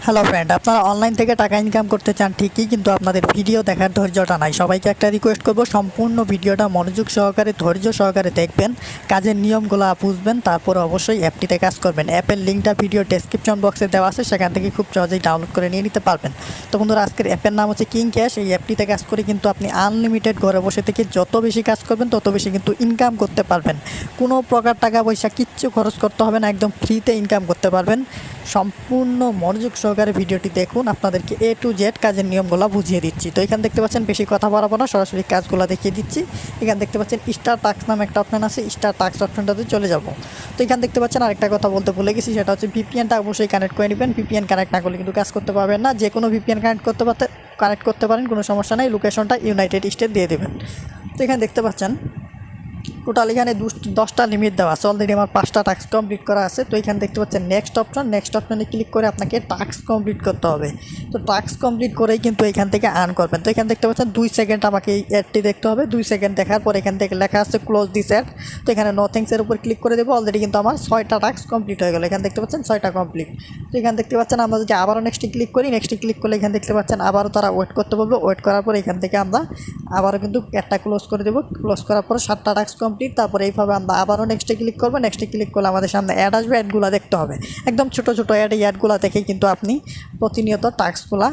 Hello friend, আপনারা online থেকে টাকা ইনকাম করতে চান ঠিকই, কিন্তু আপনাদের ভিডিও দেখার ধৈর্যটা নাই। সবাইকে একটা রিকোয়েস্ট করব, সম্পূর্ণ ভিডিওটা মনোযোগ সহকারে ধৈর্য সহকারে দেখবেন, কাজের নিয়মগুলো বুঝবেন, তারপর অবশ্যই অ্যাপটিতে কাজ করবেন। অ্যাপের লিঙ্কটা ভিডিও ডেসক্রিপশন বক্সে দেওয়া আছে, সেখান থেকে খুব সহজেই ডাউনলোড করে নিয়ে নিতে পারবেন। তো বন্ধুরা, আজকের অ্যাপের নাম হচ্ছে bKash। এই অ্যাপটিতে কাজ করে কিন্তু আপনি আনলিমিটেড ঘরে বসে থেকে যত বেশি কাজ করবেন তত বেশি কিন্তু ইনকাম করতে পারবেন। কোনো প্রকার টাকা পয়সা কিচ্ছু খরচ করতে হবে না, একদম ফ্রিতে ইনকাম করতে পারবেন। সম্পূর্ণ মনোযোগ সহকারে ভিডিওটি দেখুন, আপনাদেরকে A to Z কাজের নিয়মগুলো বুঝিয়ে দিচ্ছি। তো এখানে দেখতে পাচ্ছেন, বেশি কথা বাড়াবো না, সরাসরি কাজগুলো দেখিয়ে দিচ্ছি। এখানে দেখতে পাচ্ছেন স্টার টাস্ক নামে একটা অপশন আছে, স্টার টাস্ক অপশনটাতে চলে যাব। তো এখানে দেখতে পাচ্ছেন আরেকটা কথা বলতে ভুলে গেছি, সেটা হচ্ছে ভিপিএনটা অবশ্যই কানেক্ট করে নেবেন। ভিপিএন কানেক্ট না করলে কিন্তু কাজ করতে পারবেন না। যে কোনো ভিপিএন কানেক্ট করতে পারেন, কোনো সমস্যা নেই। লোকেশনটা ইউনাইটেড স্টেট দিয়ে দেবেন। তো এখানে দেখতে পাচ্ছেন টোটাল এখানে 10টা লিমিট দেওয়া আছে। অলরেডি আমার 5টা টাস্ক কমপ্লিট করা আছে। তো এখানে দেখতে পাচ্ছেন নেক্সট অপশনে ক্লিক করে আপনাকে টাস্ক কমপ্লিট করতে হবে। তো টাস্ক কমপ্লিট করেই কিন্তু এখান থেকে আর্ন করবেন। তো এখানে দেখতে পাচ্ছেন 2 সেকেন্ড আমাকে এই অ্যাডটি দেখতে হবে। 2 সেকেন্ড দেখার পর এখান থেকে লেখা আছে ক্লোজ দিস অ্যাড। তো এখানে নো থ্যাঙ্কসের উপর ক্লিক করে দেবো। অলরেডি কিন্তু আমার 6টা টাস্ক কমপ্লিট হয়ে গেল। এখানে দেখতে পাচ্ছেন 6টা কমপ্লিট। তো এখানে দেখতে পাচ্ছেন আমরা যদি আবারও নেক্সটে ক্লিক করি, নেক্সটে ক্লিক করলে এখানে দেখতে পাচ্ছেন আবারও তারা ওয়েট করতে বলবে। ওয়েট করার পর এখান থেকে আমরা আবারও কিন্তু অ্যাডটা ক্লোজ করে দেবো। ক্লোজ করার পর 7টা টাস্ক কমপ্লিট। তারপরে এইভাবে আমরা আবারও নেক্সটে ক্লিক করবো। নেক্সটে ক্লিক করলে আমাদের সামনে অ্যাড আসবে। অ্যাডগুলো দেখতে হবে, একদম ছোটো ছোটো অ্যাড। এই অ্যাডগুলো দেখেই কিন্তু আপনি প্রতিনিয়ত টাস্কগুলো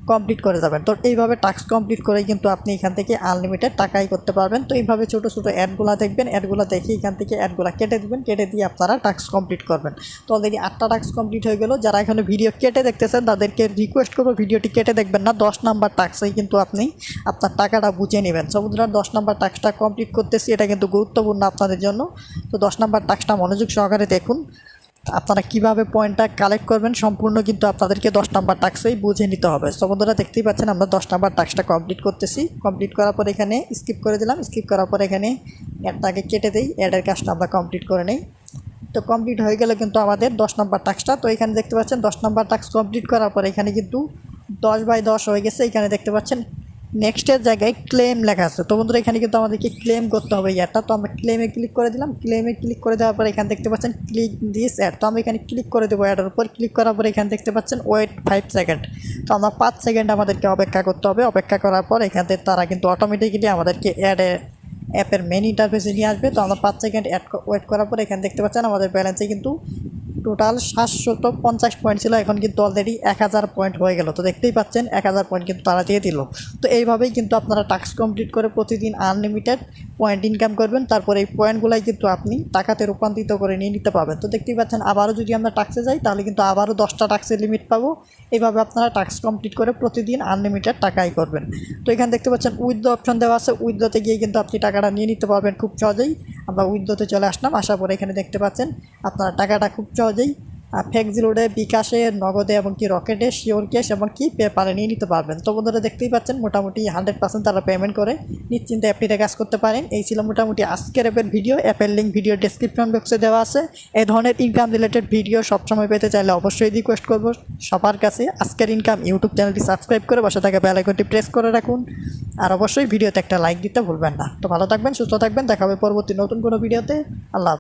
কমপ্লিট করে যাবেন। তো এইভাবে টাস্ক কমপ্লিট করেই কিন্তু আপনি এখান থেকে আনলিমিটেড টাকাই করতে পারবেন। তো এইভাবে ছোটো ছোটো অ্যাডগুলো দেখবেন, অ্যাডগুলো দেখে এখান থেকে অ্যাডগুলো কেটে দেবেন। কেটে দিয়ে আপনারা টাস্ক কমপ্লিট করবেন। তো অলরেডি 8টা টাস্ক কমপ্লিট হয়ে গেল। যারা এখানে ভিডিও কেটে দেখতেছেন তাদেরকে রিকোয়েস্ট করবো, ভিডিওটি কেটে দেখবেন না। 10 নাম্বার টাস্কেই কিন্তু আপনি আপনার টাকাটা বুঝে নেবেন। সমুদ্রের 10 নাম্বার টাস্কটা কমপ্লিট করতেছি, এটা কিন্তু গুরুত্বপূর্ণ আপনাদের জন্য। তো 10 নাম্বার টাস্কটা মনোযোগ সহকারে দেখুন। আপনারা কিভাবে পয়েন্টটা কালেক্ট করবেন সম্পূর্ণ কিন্তু আপনাদেরকে 10 নাম্বার টাস্কেই বুঝে নিতে হবে। সো বন্ধুরা, দেখতেই পাচ্ছেন আমরা 10 নাম্বার টাস্কটা কমপ্লিট করতেছি। কমপ্লিট করার পর এখানে স্কিপ করে দিলাম। স্কিপ করার পর এখানে অ্যাডটাকে কেটে দিই। অ্যাডের কাজটা আমরা কমপ্লিট করে নিই। তো কমপ্লিট হয়ে গেলে কিন্তু আমাদের 10 নাম্বার টাস্কটা। তো এখানে দেখতে পাচ্ছেন 10 নাম্বার টাস্ক কমপ্লিট করার পর এখানে কিন্তু 10/10 হয়ে গেছে। এখানে দেখতে পাচ্ছেন নেক্সটের জায়গায় ক্লেম লেখা আছে। তো বন্ধুরা, এখানে কিন্তু আমাদেরকে ক্লেম করতে হবে ইয়ারটা। তো আমরা ক্লেমে ক্লিক করে দিলাম। ক্লেমে ক্লিক করে দেওয়ার পর এখানে দেখতে পাচ্ছেন ক্লিক দিস অ্যাড। তো আমরা এখানে ক্লিক করে দেবো অ্যাডের উপর। ক্লিক করার পর এখানে দেখতে পাচ্ছেন ওয়েট 5 সেকেন্ড। তো আমরা 5 সেকেন্ড আমাদেরকে অপেক্ষা করতে হবে। অপেক্ষা করার পর এখান থেকে তারা কিন্তু অটোমেটিক্যালি আমাদেরকে অ্যাপের মেন ইন্টারফেসে নিয়ে আসবে। তো আমরা 5 সেকেন্ড ওয়েট করার পর এখানে দেখতে পাচ্ছেন আমাদের ব্যালেন্সে কিন্তু টোটাল 750 পয়েন্ট ছিল, এখন কিন্তু অলরেডি 1000 পয়েন্ট হয়ে গেল। তো দেখতেই পাচ্ছেন 1000 পয়েন্ট কিন্তু তারা দিয়ে দিল। তো এইভাবেই কিন্তু আপনারা টাস্ক কমপ্লিট করে প্রতিদিন আনলিমিটেড পয়েন্ট ইনকাম করবেন। তারপরে এই পয়েন্টগুলাই কিন্তু আপনি টাকাতে রূপান্তরিত করে নিয়ে নিতে পারবেন। তো দেখতেই পাচ্ছেন আবারও যদি আমরা টাস্কে যাই তাহলে কিন্তু আবারও 10টা টাস্কের লিমিট পাবো। এইভাবে আপনারা টাস্ক কমপ্লিট করে প্রতিদিন আনলিমিটেড টাকাই করবেন। তো এখানে দেখতে পাচ্ছেন উইথড্র অপশন দেওয়া আছে। উইথড্রতে গিয়ে কিন্তু আপনি টাকাটা নিয়ে নিতে পারবেন খুব সহজেই। আমরা উইথড্রতে চলে আসলাম। আসার পরে এখানে দেখতে পাচ্ছেন আপনারা টাকাটা খুব সহজেই ফ্লেক্সিলোডে, বিকাশে, নগদে এবং কি রকেটে, শিওর ক্যাশ এবং কি পেপারে নিয়ে নিতে পারবেন। তো বন্ধুরা, দেখতেই পাচ্ছেন মোটামুটি 100% তারা পেমেন্ট করে নিশ্চিন্তে অ্যাপটিতে কাজ করতে পারেন। এই ছিল মোটামুটি আজকের অ্যাপের ভিডিও। অ্যাপের লিঙ্ক ভিডিও ডেসক্রিপশন বক্সে দেওয়া আছে। এই ধরনের ইনকাম রিলেটেড ভিডিও সবসময় পেতে চাইলে অবশ্যই রিকোয়েস্ট করবো সবার কাছে আজকের ইনকাম ইউটিউব চ্যানেলটি সাবস্ক্রাইব করে বসে থাকা বেল আইকনটি প্রেস করে রাখুন। আর অবশ্যই ভিডিওতে একটা লাইক দিতে ভুলবেন না। তো ভালো থাকবেন, সুস্থ থাকবেন। দেখা হবে পরবর্তী নতুন কোনো ভিডিওতে। আল্লাহ।